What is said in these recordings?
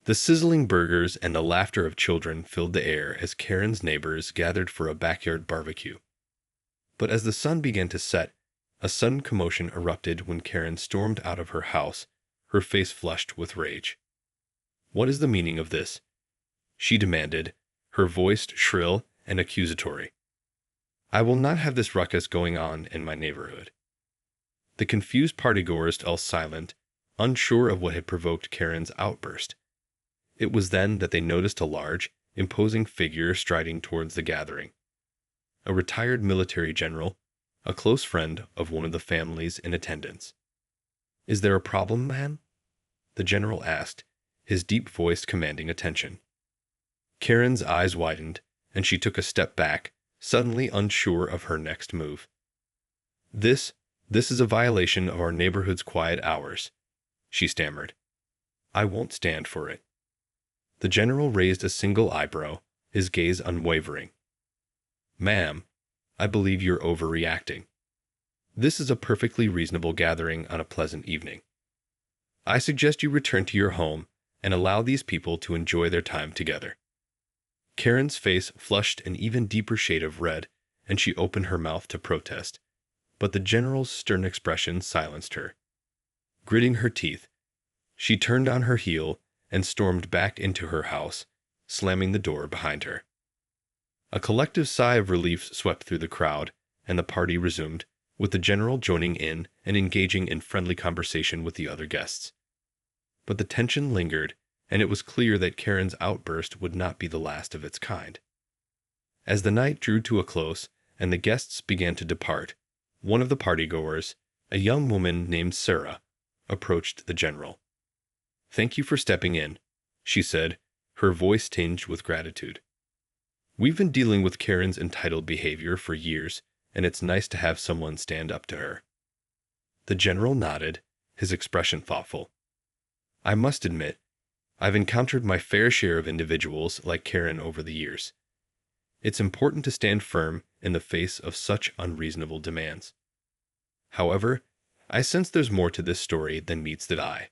The sizzling burgers and the laughter of children filled the air as Karen's neighbors gathered for a backyard barbecue. But as the sun began to set, a sudden commotion erupted when Karen stormed out of her house, her face flushed with rage. "What is the meaning of this?" she demanded, her voice shrill and accusatory. "I will not have this ruckus going on in my neighborhood." The confused partygoers fell silent, unsure of what had provoked Karen's outburst. It was then that they noticed a large, imposing figure striding towards the gathering. A retired military general, a close friend of one of the families in attendance. "Is there a problem, man?" the general asked, his deep voice commanding attention. Karen's eyes widened, and she took a step back, suddenly unsure of her next move. This is a violation of our neighborhood's quiet hours," she stammered. "I won't stand for it." The general raised a single eyebrow, his gaze unwavering. "Ma'am, I believe you're overreacting. This is a perfectly reasonable gathering on a pleasant evening. I suggest you return to your home and allow these people to enjoy their time together." Karen's face flushed an even deeper shade of red, and she opened her mouth to protest. But the general's stern expression silenced her. Gritting her teeth, she turned on her heel and stormed back into her house, slamming the door behind her. A collective sigh of relief swept through the crowd, and the party resumed, with the general joining in and engaging in friendly conversation with the other guests. But the tension lingered, and it was clear that Karen's outburst would not be the last of its kind. As the night drew to a close and the guests began to depart, one of the partygoers, a young woman named Sarah, approached the general. "Thank you for stepping in," she said, her voice tinged with gratitude. "We've been dealing with Karen's entitled behavior for years, and it's nice to have someone stand up to her." The general nodded, his expression thoughtful. "I must admit, I've encountered my fair share of individuals like Karen over the years. It's important to stand firm in the face of such unreasonable demands. However, I sense there's more to this story than meets the eye.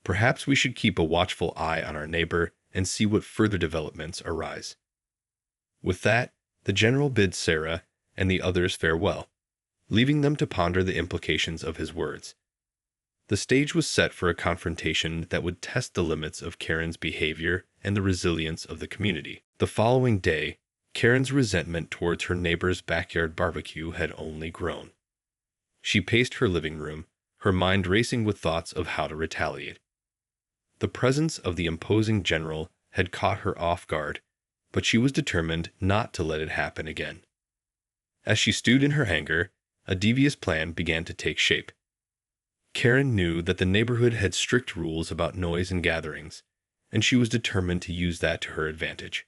Perhaps we should keep a watchful eye on our neighbor and see what further developments arise." With that, the general bid Sarah and the others farewell, leaving them to ponder the implications of his words. The stage was set for a confrontation that would test the limits of Karen's behavior and the resilience of the community. The following day, Karen's resentment towards her neighbor's backyard barbecue had only grown. She paced her living room, her mind racing with thoughts of how to retaliate. The presence of the imposing general had caught her off guard, but she was determined not to let it happen again. As she stewed in her anger, a devious plan began to take shape. Karen knew that the neighborhood had strict rules about noise and gatherings, and she was determined to use that to her advantage.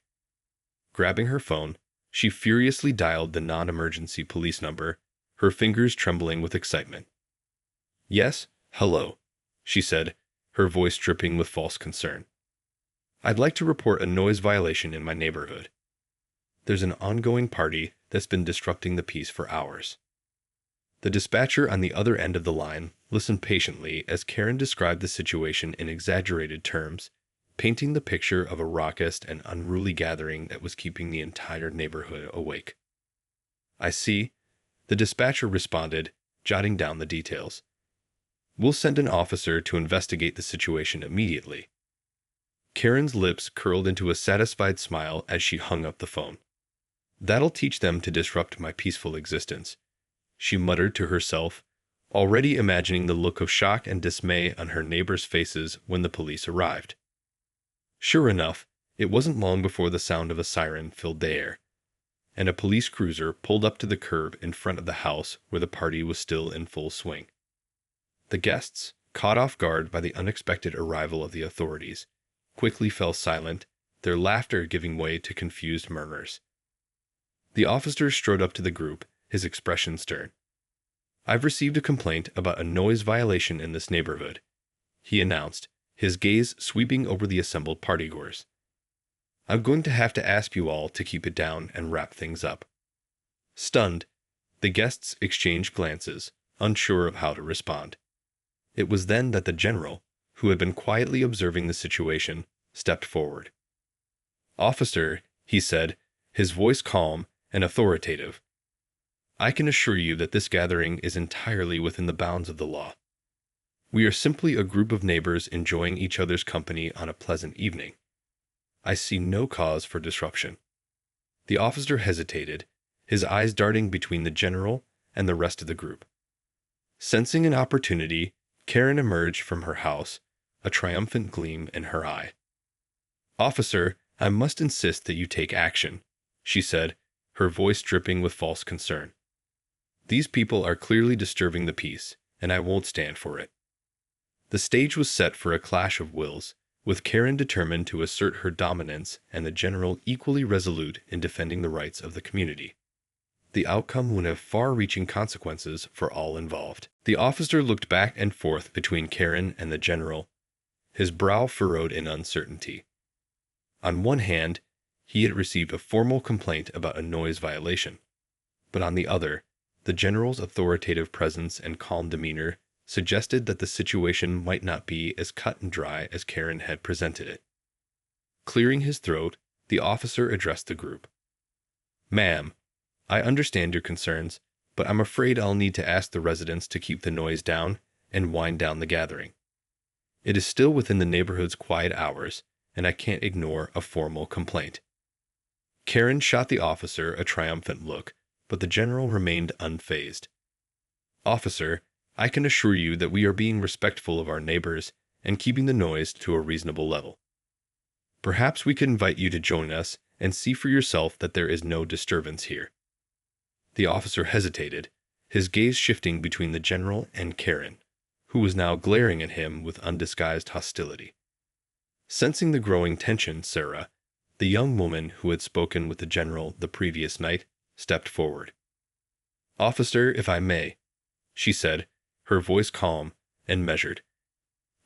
Grabbing her phone, she furiously dialed the non-emergency police number, her fingers trembling with excitement. "Yes, hello," she said, her voice dripping with false concern. "I'd like to report a noise violation in my neighborhood. There's an ongoing party that's been disrupting the peace for hours." The dispatcher on the other end of the line listened patiently as Karen described the situation in exaggerated terms, painting the picture of a raucous and unruly gathering that was keeping the entire neighborhood awake. "I see," the dispatcher responded, jotting down the details. "We'll send an officer to investigate the situation immediately." Karen's lips curled into a satisfied smile as she hung up the phone. "That'll teach them to disrupt my peaceful existence," she muttered to herself, already imagining the look of shock and dismay on her neighbors' faces when the police arrived. Sure enough, it wasn't long before the sound of a siren filled the air, and a police cruiser pulled up to the curb in front of the house where the party was still in full swing. The guests, caught off guard by the unexpected arrival of the authorities, quickly fell silent, their laughter giving way to confused murmurs. The officer strode up to the group, his expression stern. "I've received a complaint about a noise violation in this neighborhood," he announced, his gaze sweeping over the assembled partygoers. "I'm going to have to ask you all to keep it down and wrap things up." Stunned, the guests exchanged glances, unsure of how to respond. It was then that the general, who had been quietly observing the situation, stepped forward. "Officer," he said, his voice calm and authoritative, "I can assure you that this gathering is entirely within the bounds of the law. We are simply a group of neighbors enjoying each other's company on a pleasant evening. I see no cause for disruption." The officer hesitated, his eyes darting between the general and the rest of the group. Sensing an opportunity, Karen emerged from her house, a triumphant gleam in her eye. "Officer, I must insist that you take action," she said, her voice dripping with false concern. "These people are clearly disturbing the peace, and I won't stand for it." The stage was set for a clash of wills, with Karen determined to assert her dominance and the general equally resolute in defending the rights of the community. The outcome would have far-reaching consequences for all involved. The officer looked back and forth between Karen and the general, his brow furrowed in uncertainty. On one hand, he had received a formal complaint about a noise violation, but on the other, the general's authoritative presence and calm demeanor suggested that the situation might not be as cut and dry as Karen had presented it. Clearing his throat, the officer addressed the group. "Ma'am, I understand your concerns, but I'm afraid I'll need to ask the residents to keep the noise down and wind down the gathering. It is still within the neighborhood's quiet hours, and I can't ignore a formal complaint." Karen shot the officer a triumphant look, but the general remained unfazed. "Officer, I can assure you that we are being respectful of our neighbors and keeping the noise to a reasonable level. Perhaps we could invite you to join us and see for yourself that there is no disturbance here." The officer hesitated, his gaze shifting between the general and Karen, who was now glaring at him with undisguised hostility. Sensing the growing tension, Sarah, the young woman who had spoken with the general the previous night, stepped forward. "Officer, if I may," she said, her voice calm and measured.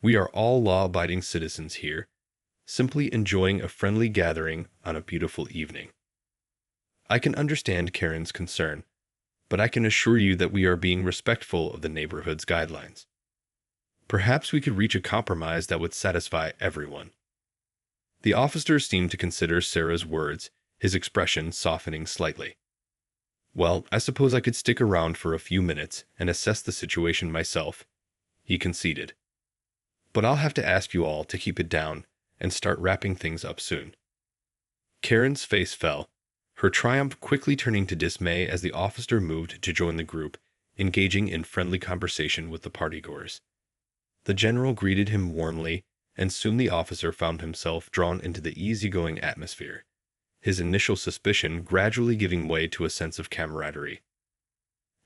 "We are all law-abiding citizens here, simply enjoying a friendly gathering on a beautiful evening. I can understand Karen's concern, but I can assure you that we are being respectful of the neighborhood's guidelines. Perhaps we could reach a compromise that would satisfy everyone." The officer seemed to consider Sarah's words, his expression softening slightly. "Well, I suppose I could stick around for a few minutes and assess the situation myself," he conceded. "But I'll have to ask you all to keep it down and start wrapping things up soon." Karen's face fell, her triumph quickly turning to dismay as the officer moved to join the group, engaging in friendly conversation with the partygoers. The general greeted him warmly, and soon the officer found himself drawn into the easygoing atmosphere, his initial suspicion gradually giving way to a sense of camaraderie.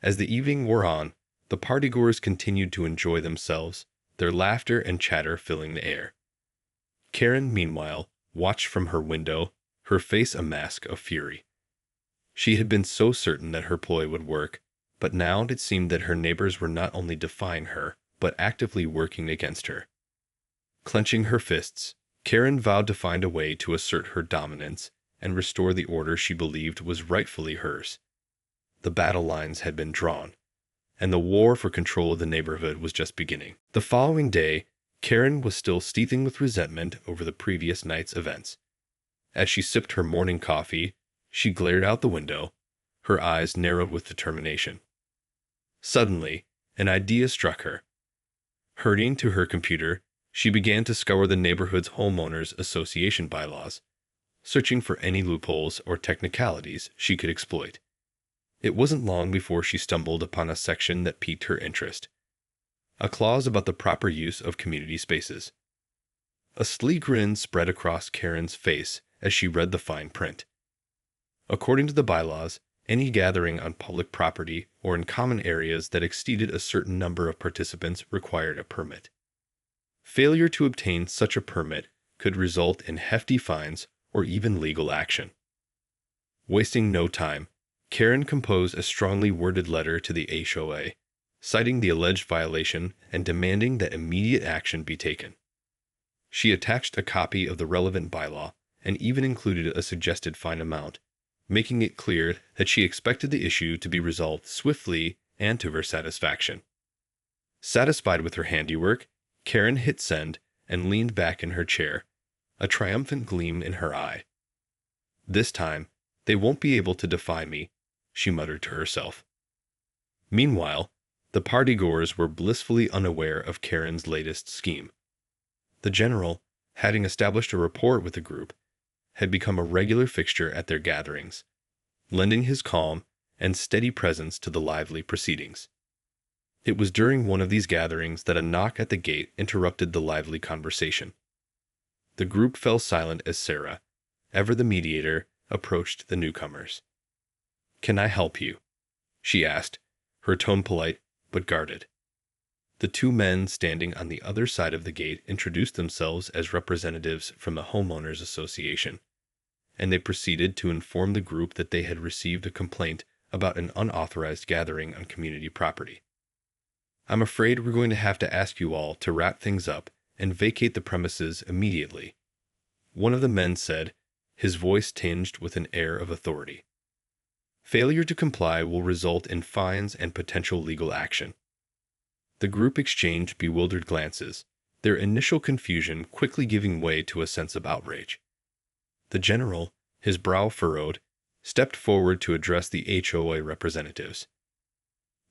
As the evening wore on, the partygoers continued to enjoy themselves, their laughter and chatter filling the air. Karen, meanwhile, watched from her window, her face a mask of fury. She had been so certain that her ploy would work, but now it seemed that her neighbors were not only defying her, but actively working against her. Clenching her fists, Karen vowed to find a way to assert her dominance and restore the order she believed was rightfully hers. The battle lines had been drawn, and the war for control of the neighborhood was just beginning. The following day, Karen was still seething with resentment over the previous night's events. As she sipped her morning coffee, she glared out the window, her eyes narrowed with determination. Suddenly, an idea struck her. Hurrying to her computer, she began to scour the neighborhood's homeowners association bylaws, searching for any loopholes or technicalities she could exploit. It wasn't long before she stumbled upon a section that piqued her interest. A clause about the proper use of community spaces. A sleek grin spread across Karen's face as she read the fine print. According to the bylaws, any gathering on public property or in common areas that exceeded a certain number of participants required a permit. Failure to obtain such a permit could result in hefty fines or even legal action. Wasting no time, Karen composed a strongly worded letter to the HOA, citing the alleged violation and demanding that immediate action be taken. She attached a copy of the relevant bylaw and even included a suggested fine amount, making it clear that she expected the issue to be resolved swiftly and to her satisfaction. Satisfied with her handiwork, Karen hit send and leaned back in her chair, a triumphant gleam in her eye. This time, they won't be able to defy me, she muttered to herself. Meanwhile, the partygoers were blissfully unaware of Karen's latest scheme. The general, having established a rapport with the group, had become a regular fixture at their gatherings, lending his calm and steady presence to the lively proceedings. It was during one of these gatherings that a knock at the gate interrupted the lively conversation. The group fell silent as Sarah, ever the mediator, approached the newcomers. "Can I help you?" she asked, her tone polite but guarded. The two men standing on the other side of the gate introduced themselves as representatives from the Homeowners Association, and they proceeded to inform the group that they had received a complaint about an unauthorized gathering on community property. "I'm afraid we're going to have to ask you all to wrap things up and vacate the premises immediately," one of the men said, his voice tinged with an air of authority. "Failure to comply will result in fines and potential legal action." The group exchanged bewildered glances, their initial confusion quickly giving way to a sense of outrage. The general, his brow furrowed, stepped forward to address the HOA representatives.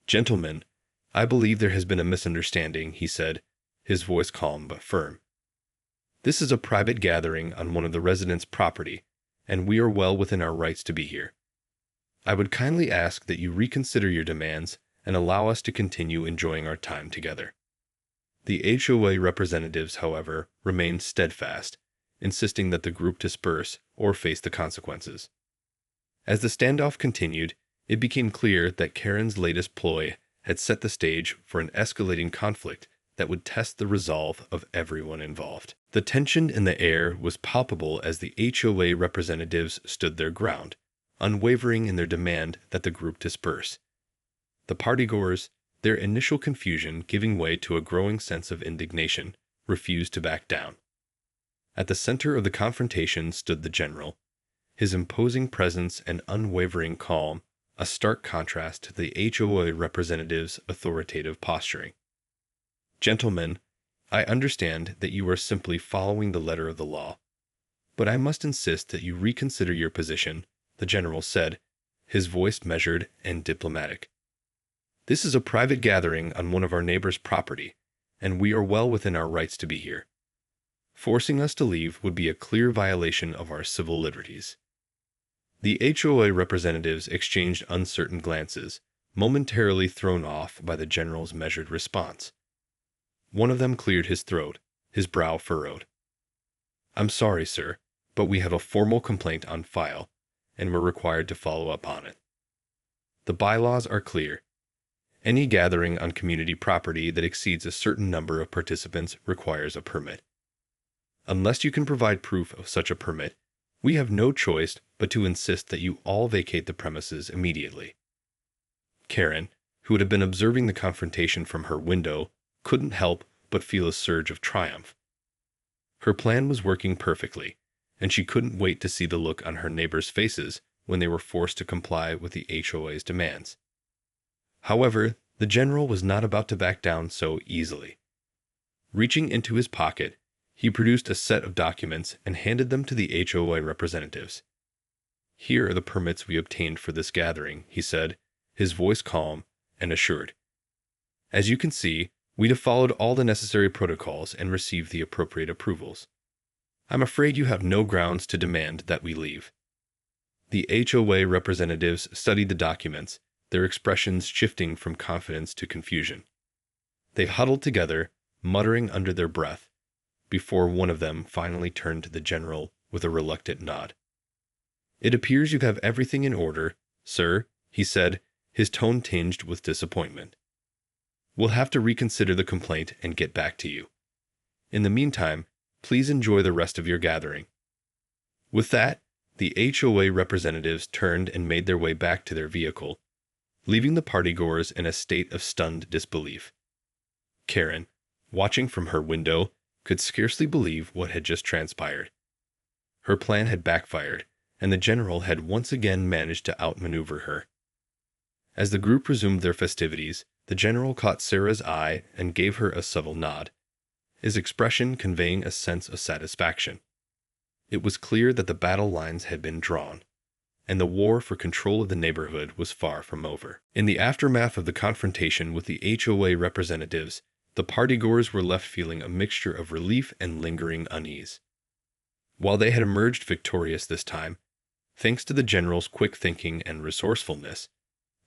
"Gentlemen, I believe there has been a misunderstanding," he said, his voice calm but firm. "This is a private gathering on one of the residents' property, and we are well within our rights to be here. I would kindly ask that you reconsider your demands and allow us to continue enjoying our time together." The HOA representatives, however, remained steadfast, insisting that the group disperse or face the consequences. As the standoff continued, it became clear that Karen's latest ploy had set the stage for an escalating conflict that would test the resolve of everyone involved. The tension in the air was palpable as the HOA representatives stood their ground, unwavering in their demand that the group disperse. The partygoers, their initial confusion giving way to a growing sense of indignation, refused to back down. At the center of the confrontation stood the general, his imposing presence and unwavering calm a stark contrast to the HOA representatives' authoritative posturing. "Gentlemen, I understand that you are simply following the letter of the law, but I must insist that you reconsider your position," the general said, his voice measured and diplomatic. "This is a private gathering on one of our neighbors' property, and we are well within our rights to be here. Forcing us to leave would be a clear violation of our civil liberties." The HOA representatives exchanged uncertain glances, momentarily thrown off by the general's measured response. One of them cleared his throat, his brow furrowed. "I'm sorry, sir, but we have a formal complaint on file, and we're required to follow up on it. The bylaws are clear. Any gathering on community property that exceeds a certain number of participants requires a permit. Unless you can provide proof of such a permit, we have no choice but to insist that you all vacate the premises immediately." Karen, who had been observing the confrontation from her window, couldn't help but feel a surge of triumph. Her plan was working perfectly, and she couldn't wait to see the look on her neighbors' faces when they were forced to comply with the HOA's demands. However, the general was not about to back down so easily. Reaching into his pocket, he produced a set of documents and handed them to the HOA representatives. "Here are the permits we obtained for this gathering," he said, his voice calm and assured. "As you can see, we have followed all the necessary protocols and received the appropriate approvals. I'm afraid you have no grounds to demand that we leave." The HOA representatives studied the documents, their expressions shifting from confidence to confusion. They huddled together, muttering under their breath, before one of them finally turned to the general with a reluctant nod. "It appears you have everything in order, sir," he said, his tone tinged with disappointment. "We'll have to reconsider the complaint and get back to you. In the meantime, please enjoy the rest of your gathering." With that, the HOA representatives turned and made their way back to their vehicle, leaving the partygoers in a state of stunned disbelief. Karen, watching from her window, could scarcely believe what had just transpired. Her plan had backfired, and the general had once again managed to outmaneuver her. As the group resumed their festivities, the general caught Sarah's eye and gave her a subtle nod. his expression conveying a sense of satisfaction. It was clear that the battle lines had been drawn, and the war for control of the neighborhood was far from over. In the aftermath of the confrontation with the HOA representatives, the partygoers were left feeling a mixture of relief and lingering unease. While they had emerged victorious this time, thanks to the general's quick thinking and resourcefulness,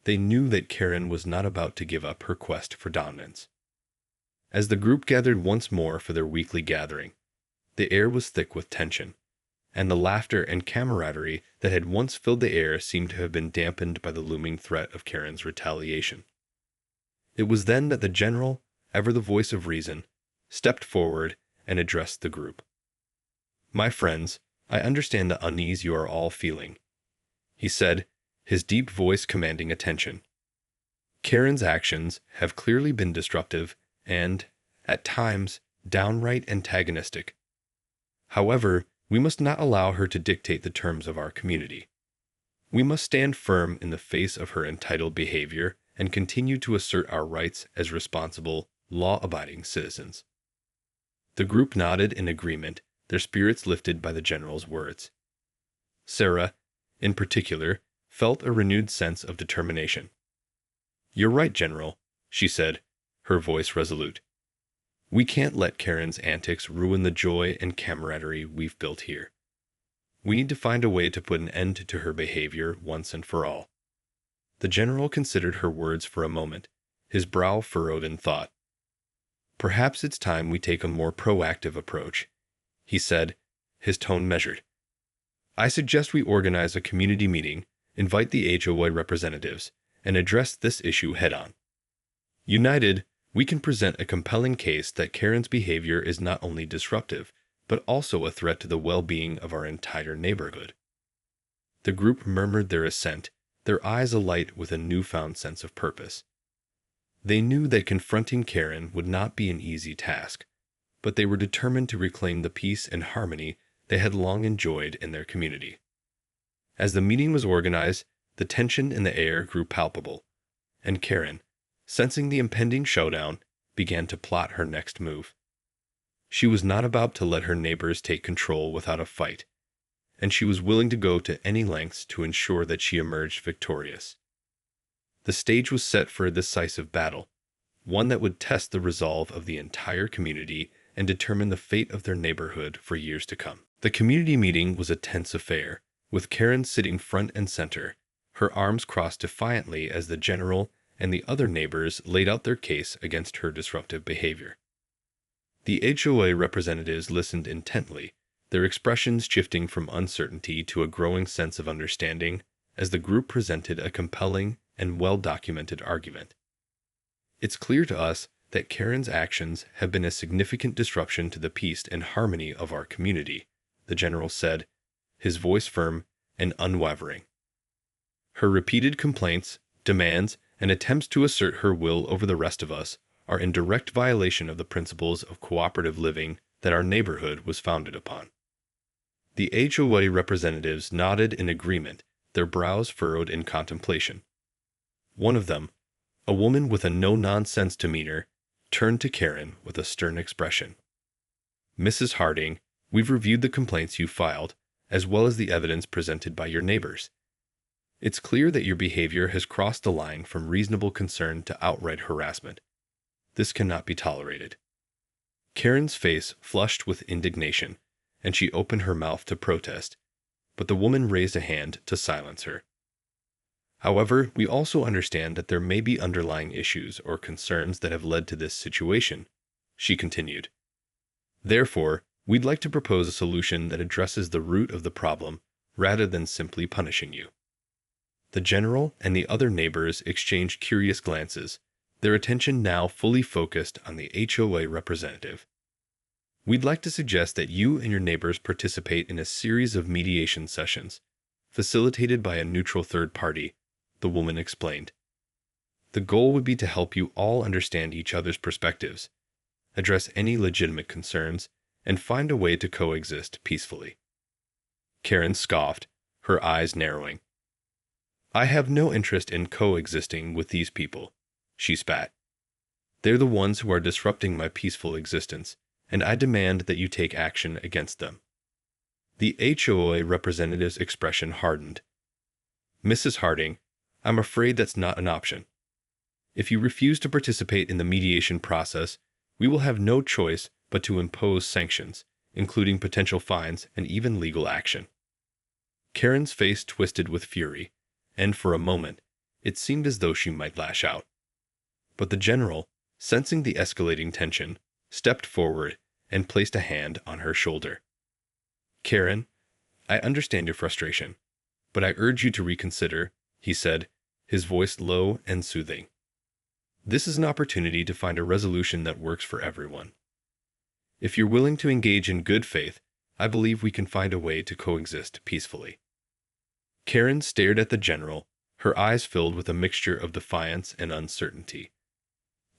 they knew that Karen was not about to give up her quest for dominance. As the group gathered once more for their weekly gathering, the air was thick with tension, and the laughter and camaraderie that had once filled the air seemed to have been dampened by the looming threat of Karen's retaliation. It was then that the general, ever the voice of reason, stepped forward and addressed the group. "My friends, I understand the unease you are all feeling," he said, his deep voice commanding attention. "Karen's actions have clearly been disruptive and, at times, downright antagonistic. However, we must not allow her to dictate the terms of our community. We must stand firm in the face of her entitled behavior and continue to assert our rights as responsible, law-abiding citizens." The group nodded in agreement, their spirits lifted by the general's words. Sarah, in particular, felt a renewed sense of determination. "You're right, General," she said, her voice resolute. "We can't let Karen's antics ruin the joy and camaraderie we've built here. We need to find a way to put an end to her behavior once and for all." The general considered her words for a moment, his brow furrowed in thought. "Perhaps it's time we take a more proactive approach," he said, his tone measured. "I suggest we organize a community meeting, invite the HOA representatives, and address this issue head-on. United, we can present a compelling case that Karen's behavior is not only disruptive, but also a threat to the well-being of our entire neighborhood." The group murmured their assent, their eyes alight with a newfound sense of purpose. They knew that confronting Karen would not be an easy task, but they were determined to reclaim the peace and harmony they had long enjoyed in their community. As the meeting was organized, the tension in the air grew palpable, and Karen, sensing the impending showdown, began to plot her next move. She was not about to let her neighbors take control without a fight, and she was willing to go to any lengths to ensure that she emerged victorious. The stage was set for a decisive battle, one that would test the resolve of the entire community and determine the fate of their neighborhood for years to come. The community meeting was a tense affair, with Karen sitting front and center, her arms crossed defiantly as the general and the other neighbors laid out their case against her disruptive behavior. The HOA representatives listened intently, their expressions shifting from uncertainty to a growing sense of understanding as the group presented a compelling and well-documented argument. "It's clear to us that Karen's actions have been a significant disruption to the peace and harmony of our community," the general said, his voice firm and unwavering. "Her repeated complaints, demands, and attempts to assert her will over the rest of us are in direct violation of the principles of cooperative living that our neighborhood was founded upon." The HOA representatives nodded in agreement, their brows furrowed in contemplation. One of them, a woman with a no-nonsense demeanor, turned to Karen with a stern expression. "Mrs. Harding, we've reviewed the complaints you filed, as well as the evidence presented by your neighbors. It's clear that your behavior has crossed the line from reasonable concern to outright harassment. This cannot be tolerated." Karen's face flushed with indignation, and she opened her mouth to protest, but the woman raised a hand to silence her. "However, we also understand that there may be underlying issues or concerns that have led to this situation," she continued. "Therefore, we'd like to propose a solution that addresses the root of the problem rather than simply punishing you." The general and the other neighbors exchanged curious glances, their attention now fully focused on the HOA representative. "We'd like to suggest that you and your neighbors participate in a series of mediation sessions, facilitated by a neutral third party," the woman explained. "The goal would be to help you all understand each other's perspectives, address any legitimate concerns, and find a way to coexist peacefully." Karen scoffed, her eyes narrowing. "I have no interest in coexisting with these people," she spat. "They're the ones who are disrupting my peaceful existence, and I demand that you take action against them." The HOA representative's expression hardened. "Mrs. Harding, I'm afraid that's not an option. If you refuse to participate in the mediation process, we will have no choice but to impose sanctions, including potential fines and even legal action." Karen's face twisted with fury, and for a moment, it seemed as though she might lash out. But the general, sensing the escalating tension, stepped forward and placed a hand on her shoulder. "Karen, I understand your frustration, but I urge you to reconsider," he said, his voice low and soothing. "This is an opportunity to find a resolution that works for everyone. If you're willing to engage in good faith, I believe we can find a way to coexist peacefully." Karen stared at the general, her eyes filled with a mixture of defiance and uncertainty.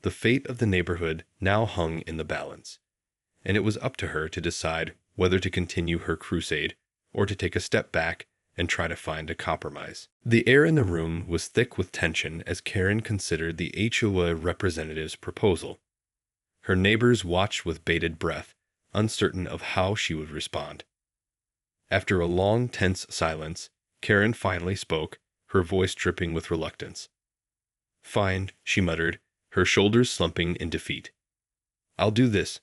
The fate of the neighborhood now hung in the balance, and it was up to her to decide whether to continue her crusade or to take a step back and try to find a compromise. The air in the room was thick with tension as Karen considered the HOA representative's proposal. Her neighbors watched with bated breath, uncertain of how she would respond. After a long, tense silence, Karen finally spoke, her voice dripping with reluctance. "Fine," she muttered, her shoulders slumping in defeat. "I'll do this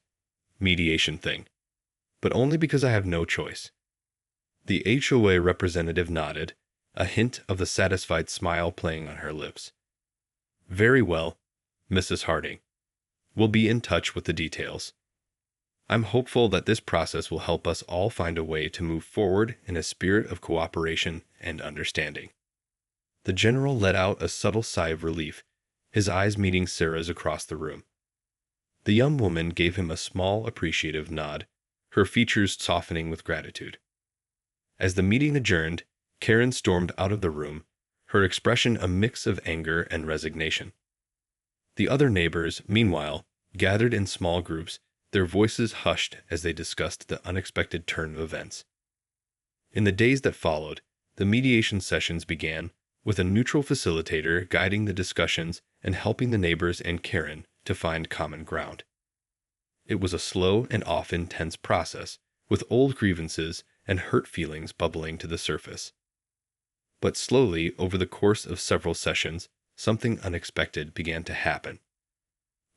mediation thing, but only because I have no choice." The HOA representative nodded, a hint of the satisfied smile playing on her lips. "Very well, Mrs. Harding. We'll be in touch with the details. I'm hopeful that this process will help us all find a way to move forward in a spirit of cooperation and understanding." The general let out a subtle sigh of relief, his eyes meeting Sarah's across the room. The young woman gave him a small, appreciative nod, her features softening with gratitude. As the meeting adjourned, Karen stormed out of the room, her expression a mix of anger and resignation. The other neighbors, meanwhile, gathered in small groups, their voices hushed as they discussed the unexpected turn of events. In the days that followed, the mediation sessions began, with a neutral facilitator guiding the discussions and helping the neighbors and Karen to find common ground. It was a slow and often tense process, with old grievances and hurt feelings bubbling to the surface. But slowly, over the course of several sessions, something unexpected began to happen.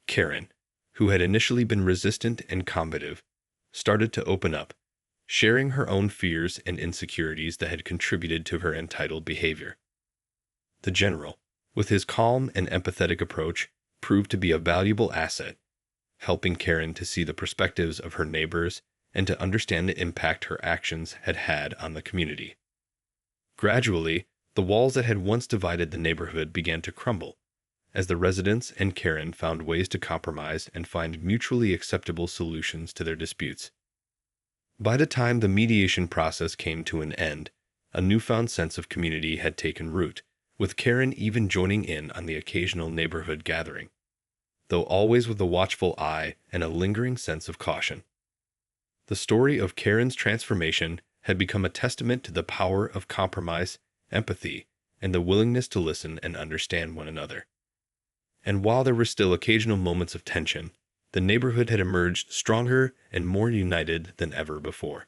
Karen, who had initially been resistant and combative, started to open up, sharing her own fears and insecurities that had contributed to her entitled behavior. The general, with his calm and empathetic approach, proved to be a valuable asset, helping Karen to see the perspectives of her neighbors and to understand the impact her actions had had on the community. Gradually, the walls that had once divided the neighborhood began to crumble, as the residents and Karen found ways to compromise and find mutually acceptable solutions to their disputes. By the time the mediation process came to an end, a newfound sense of community had taken root, with Karen even joining in on the occasional neighborhood gathering, though always with a watchful eye and a lingering sense of caution. The story of Karen's transformation had become a testament to the power of compromise, empathy, and the willingness to listen and understand one another. And while there were still occasional moments of tension, the neighborhood had emerged stronger and more united than ever before.